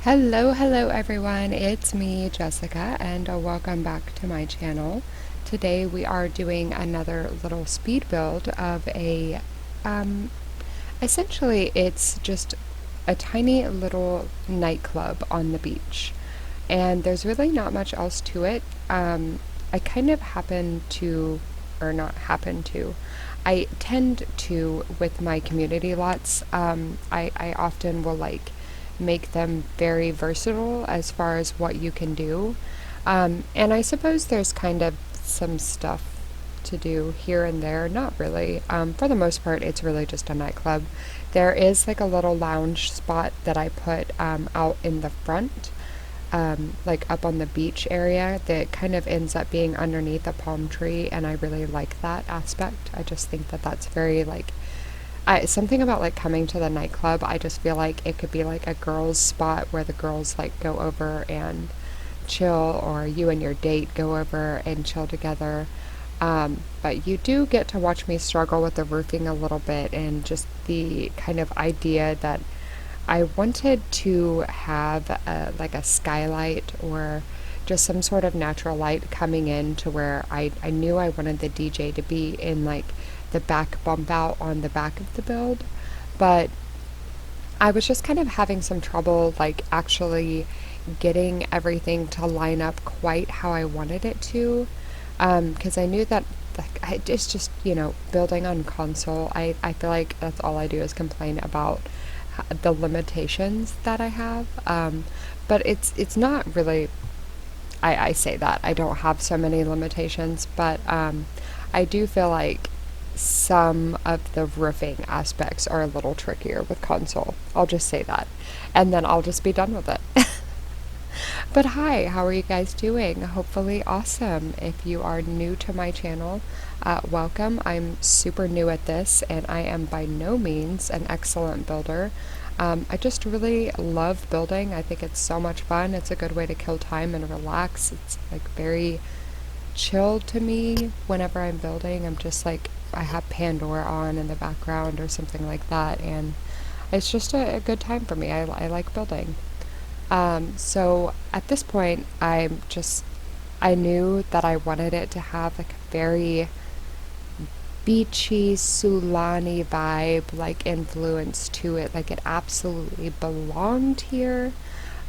Hello everyone, it's me, Jessica, and welcome back to my channel. Today we are doing another little speed build of um, essentially it's just a tiny little nightclub on the beach. And there's really not much else to it. I kind of I tend to, with my community lots, I often will make them very versatile as far as what you can do. And I suppose there's kind of some stuff to do here and there. Not really. For the most part, it's really just a nightclub. There is like a little lounge spot that I put out in the front, like up on the beach area, that kind of ends up being underneath a palm tree, and I really like that aspect. I just think that that's very something about like coming to the nightclub. I just feel like it could be like a girls' spot where the girls like go over and chill, or you and your date go over and chill together. But you do get to watch me struggle with the roofing a little bit, and just the kind of idea that I wanted to have like a skylight or just some sort of natural light coming in to where I knew I wanted the DJ to be in like the back bump out on the back of the build. But I was just kind of having some trouble like actually getting everything to line up quite how I wanted it to, because I knew that it's just, building on console, I feel like that's all I do is complain about the limitations that I have. But it's not really, I say that I don't have so many limitations, but I do feel like some of the roofing aspects are a little trickier with console. I'll just say that, and then I'll just be done with it. But hi, how are you guys doing? Hopefully awesome. If you are new to my channel, welcome. I'm super new at this, and I am by no means an excellent builder. I just really love building. I think it's so much fun. It's a good way to kill time and relax. It's like very chill to me whenever I'm building. I'm just like, I have Pandora on in the background or something like that, and it's just a good time for me. I like building. So at this point, I knew that I wanted it to have like a very beachy, Sulani vibe, like influence to it. Like it absolutely belonged here.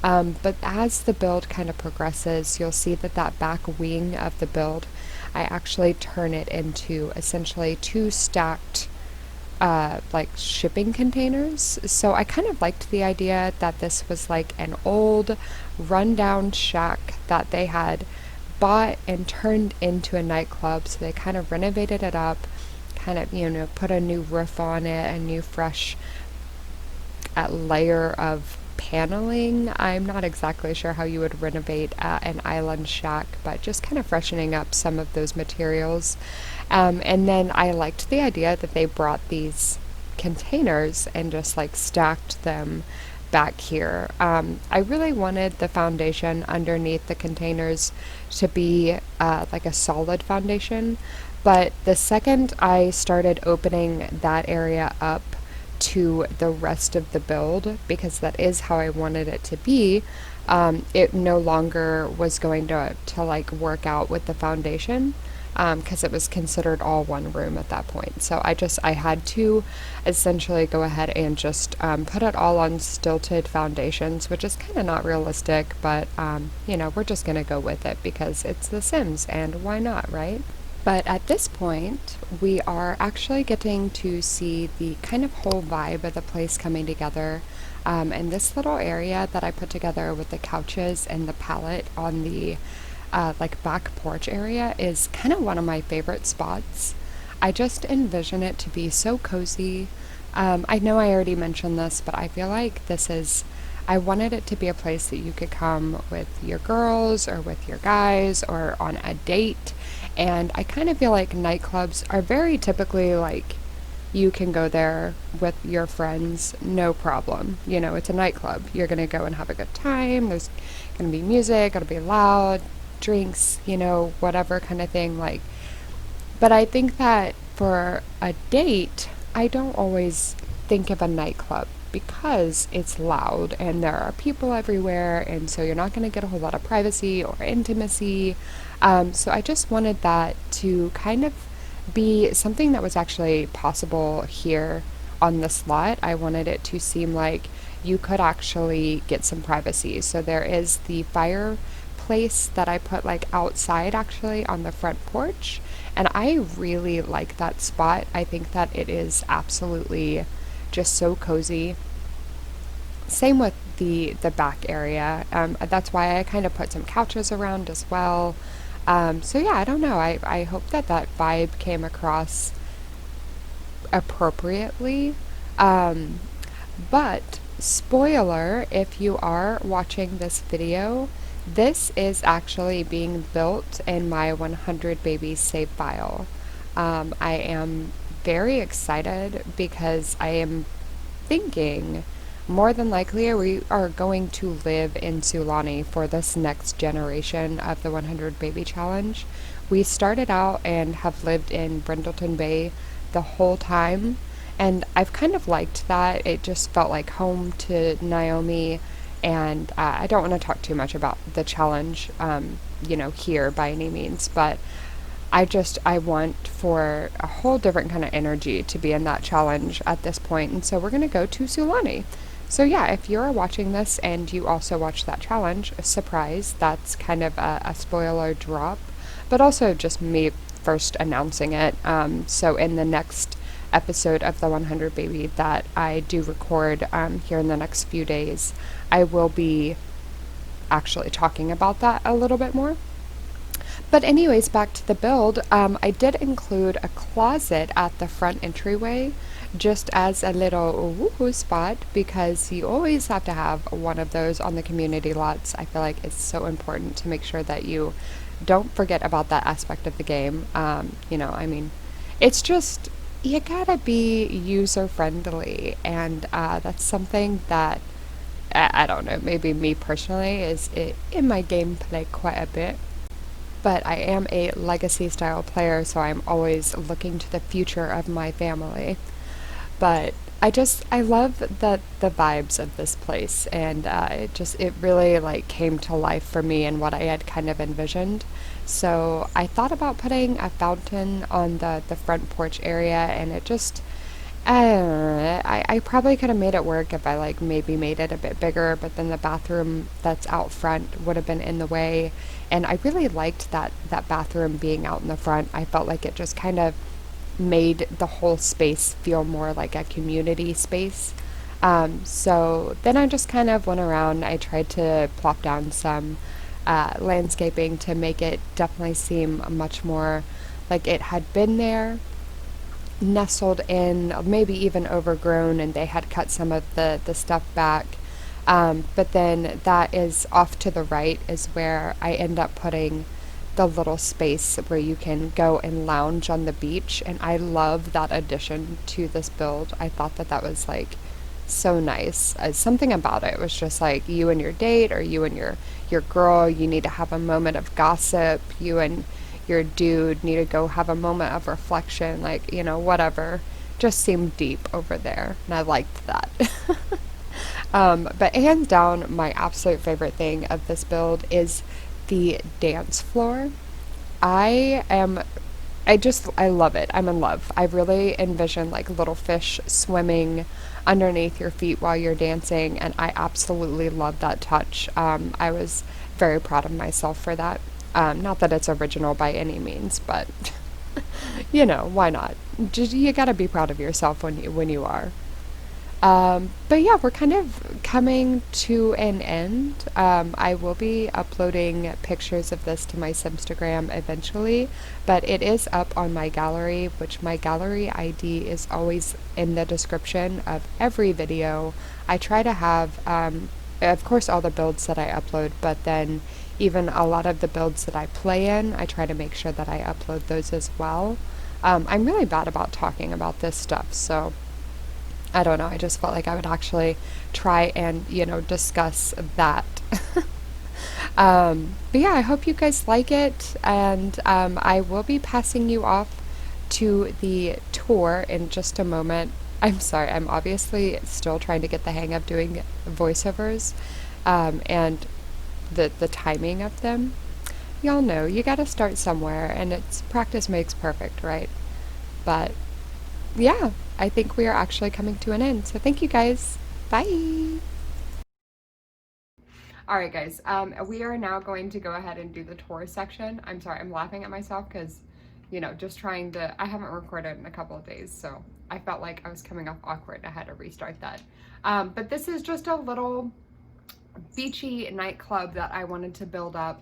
But as the build kind of progresses, you'll see that that back wing of the build, I actually turn it into essentially two stacked like shipping containers. So I kind of liked the idea that this was like an old rundown shack that they had bought and turned into a nightclub. So they kind of renovated it up, kind of, put a new roof on it, a new fresh layer of paneling. I'm not exactly sure how you would renovate an island shack, but just kind of freshening up some of those materials. And then I liked the idea that they brought these containers and just like stacked them back here. I really wanted the foundation underneath the containers to be like a solid foundation, but the second I started opening that area up to the rest of the build, because that is how I wanted it to be, it no longer was going to like work out with the foundation, because it was considered all one room at that point. So I had to essentially go ahead and just put it all on stilted foundations, which is kind of not realistic, but we're just gonna go with it because it's The Sims, and why not, right? But at this point, we are actually getting to see the kind of whole vibe of the place coming together. And this little area that I put together with the couches and the palette on the like back porch area is kind of one of my favorite spots. I just envision it to be so cozy. I know I already mentioned this, but I feel like I wanted it to be a place that you could come with your girls or with your guys or on a date. And I kind of feel like nightclubs are very typically like you can go there with your friends, no problem. It's a nightclub. You're going to go and have a good time. There's going to be music, it'll be loud, drinks, whatever kind of thing. But I think that for a date, I don't always think of a nightclub because it's loud and there are people everywhere, and so you're not going to get a whole lot of privacy or intimacy. So I just wanted that to kind of be something that was actually possible here on this lot. I wanted it to seem like you could actually get some privacy. So there is the fireplace that I put like outside actually on the front porch, and I really like that spot. I think that it is absolutely just so cozy. Same with the back area. That's why I kind of put some couches around as well. So yeah, I don't know. I hope that that vibe came across appropriately. But spoiler, if you are watching this video, this is actually being built in my 100 Babies save file. I am very excited because I am thinking more than likely we are going to live in Sulani for this next generation of the 100 Baby Challenge. We started out and have lived in Brindleton Bay the whole time, and I've kind of liked that. It just felt like home to Naomi, and I don't want to talk too much about the challenge, here by any means, but I want for a whole different kind of energy to be in that challenge at this point, and so we're going to go to Sulani. So yeah, if you're watching this and you also watch that challenge, surprise, that's kind of a spoiler drop, but also just me first announcing it. So in the next episode of the 100 Baby that I do record here in the next few days, I will be actually talking about that a little bit more. But anyways, back to the build, I did include a closet at the front entryway just as a little woohoo spot, because you always have to have one of those on the community lots. I feel like it's so important to make sure that you don't forget about that aspect of the game. It's just, you gotta be user friendly, and that's something that I don't know, maybe me personally is in my gameplay quite a bit. But I am a legacy style player, so I'm always looking to the future of my family. But I love the vibes of this place, and it really like came to life for me and what I had kind of envisioned. So I thought about putting a fountain on the front porch area, and it just, I probably could have made it work if I like maybe made it a bit bigger, but then the bathroom that's out front would have been in the way, and I really liked that bathroom being out in the front. I felt like it just kind of made the whole space feel more like a community space. So then I just kind of went around. I tried to plop down some landscaping to make it definitely seem much more like it had been there, nestled in, maybe even overgrown, and they had cut some of the stuff back. But then that is off to the right is where I end up putting the little space where you can go and lounge on the beach, and I love that addition to this build. I thought that was like so nice. Something about it was just like you and your date, or you and your girl, you need to have a moment of gossip. You and your dude need to go have a moment of reflection, like, whatever. Just seemed deep over there, and I liked that. But hands down, my absolute favorite thing of this build is the dance floor. I love it. I'm in love. I really envision like little fish swimming underneath your feet while you're dancing, and I absolutely love that touch. I was very proud of myself for that. Not that it's original by any means, but why not? Just, you gotta be proud of yourself when you are. But yeah, we're kind of coming to an end. I will be uploading pictures of this to my SIMstagram eventually, but it is up on my gallery, which my gallery ID is always in the description of every video. I try to have, of course, all the builds that I upload, but then even a lot of the builds that I play in, I try to make sure that I upload those as well. I'm really bad about talking about this stuff, so I don't know, I just felt like I would actually try and, discuss that. But yeah, I hope you guys like it, and I will be passing you off to the tour in just a moment. I'm sorry, I'm obviously still trying to get the hang of doing voiceovers, and the timing of them. Y'all know you got to start somewhere, and it's practice makes perfect, right? But yeah, I think we are actually coming to an end. So thank you guys. Bye. All right, guys. We are now going to go ahead and do the tour section. I'm sorry, I'm laughing at myself because, just trying to. I haven't recorded in a couple of days, so I felt like I was coming off awkward. I had to restart that. But this is just a little beachy nightclub that I wanted to build up.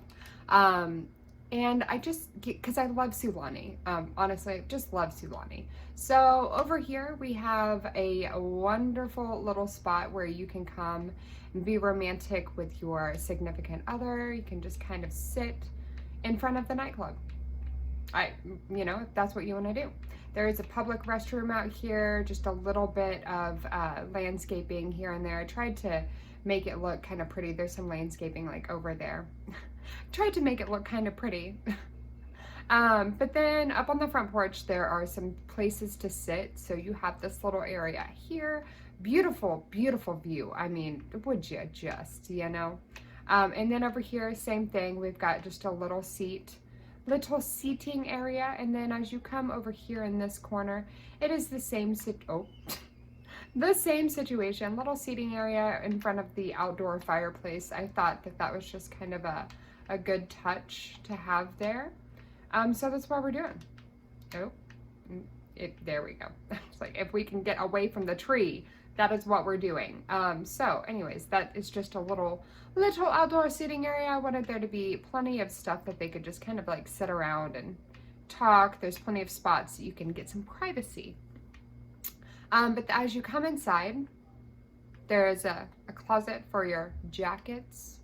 And I just, because I love Sulani. Honestly, I just love Sulani. So over here we have a wonderful little spot where you can come and be romantic with your significant other. You can just kind of sit in front of the nightclub. If that's what you want to do. There is a public restroom out here, just a little bit of landscaping here and there. I tried to make it look kind of pretty. There's some landscaping like over there. Tried to make it look kind of pretty. But then up on the front porch, there are some places to sit. So you have this little area here. Beautiful, beautiful view. I mean, would you just, And then over here, same thing. We've got just a little seating area. And then as you come over here in this corner, it is the same the same situation, little seating area in front of the outdoor fireplace. I thought that was just kind of a good touch to have there. So that's what we're doing. Oh, there we go. It's like, if we can get away from the tree, that is what we're doing. So anyways, that is just a little outdoor seating area. I wanted there to be plenty of stuff that they could just kind of like sit around and talk. There's plenty of spots so you can get some privacy. But as you come inside, there's a closet for your jackets.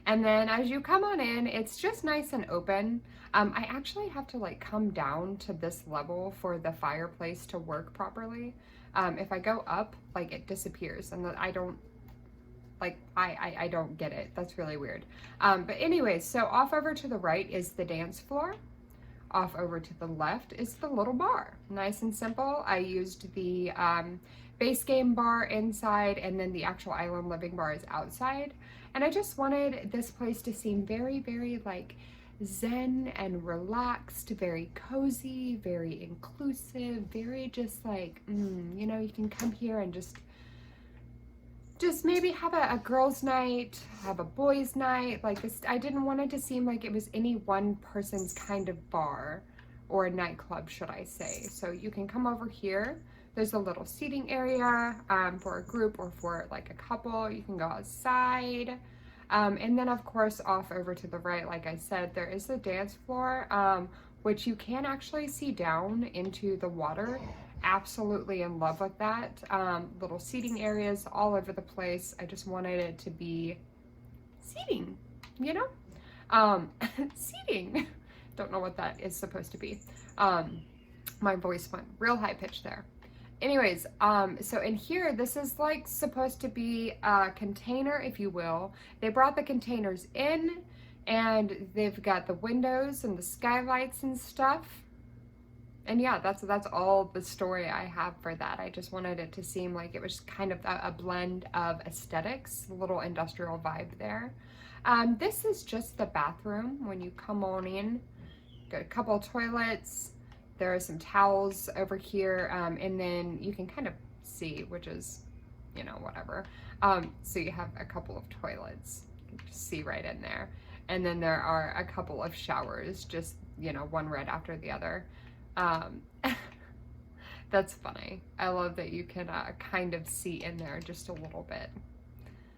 And then as you come on in, it's just nice and open. I actually have to like come down to this level for the fireplace to work properly. If I go up, like it disappears, and I don't I don't get it. That's really weird. But anyways, so off over to the right is the dance floor. Off over to the left is the little bar. Nice and simple. I used the base game bar inside, and then the actual island living bar is outside. And I just wanted this place to seem very, very like zen and relaxed, very cozy, very inclusive, very just like, you can come here and just maybe have a girls' night, have a boys' night. Like this, I didn't want it to seem like it was any one person's kind of bar or a nightclub, should I say. So you can come over here. There's a little seating area for a group or for like a couple. You can go outside. And then of course off over to the right, like I said, there is the dance floor, which you can actually see down into the water. Absolutely in love with that. Little seating areas all over the place. I just wanted it to be seating, seating. Don't know what that is supposed to be. My voice went real high pitched there. Anyways, so in here, this is like supposed to be a container, if you will. They brought the containers in, and they've got the windows and the skylights and stuff. And yeah, that's all the story I have for that. I just wanted it to seem like it was kind of a blend of aesthetics, a little industrial vibe there. This is just the bathroom. When you come on in, got a couple of toilets. There are some towels over here, and then you can kind of see, which is, whatever. So you have a couple of toilets. You can just see right in there. And then there are a couple of showers, just, one right after the other. That's funny. I love that you can kind of see in there just a little bit.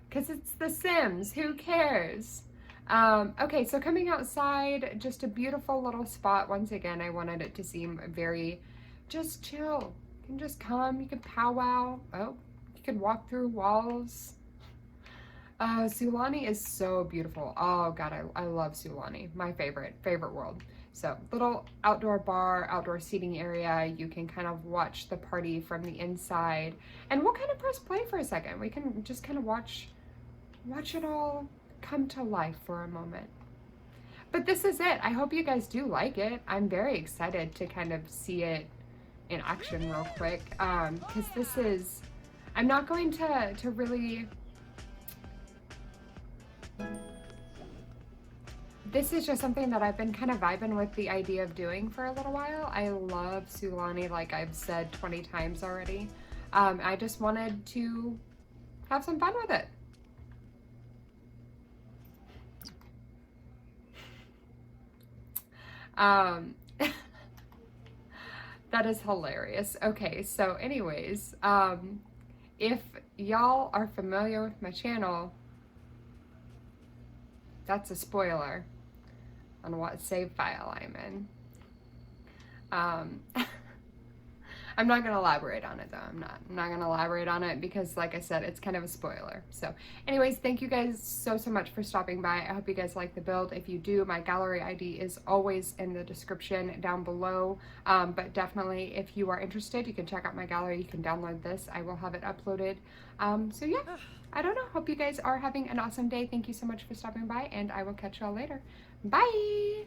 Because it's The Sims. Who cares? Okay, so coming outside, just a beautiful little spot. Once again, I wanted it to seem very just chill. You can just come, you can powwow. Oh, you can walk through walls. Sulani is so beautiful. Oh God, I love Sulani. My favorite world. So little outdoor bar, outdoor seating area. You can kind of watch the party from the inside. And we'll kind of press play for a second. We can just kind of watch it all come to life for a moment. But this is it. I hope you guys do like it. I'm very excited to kind of see it in action real quick, because this is, I'm not going to really, this is just something that I've been kind of vibing with the idea of doing for a little while. I love Sulani, like I've said 20 times already. I just wanted to have some fun with it. That is hilarious. Okay, so anyways, if y'all are familiar with my channel, that's a spoiler on what save file I'm in. I'm not going to elaborate on it though. I'm not going to elaborate on it because, like I said, it's kind of a spoiler. So anyways, thank you guys so much for stopping by. I hope you guys like the build. If you do, my gallery ID is always in the description down below. But definitely, if you are interested, you can check out my gallery. You can download this. I will have it uploaded. So yeah, I don't know. Hope you guys are having an awesome day. Thank you so much for stopping by, and I will catch y'all later. Bye!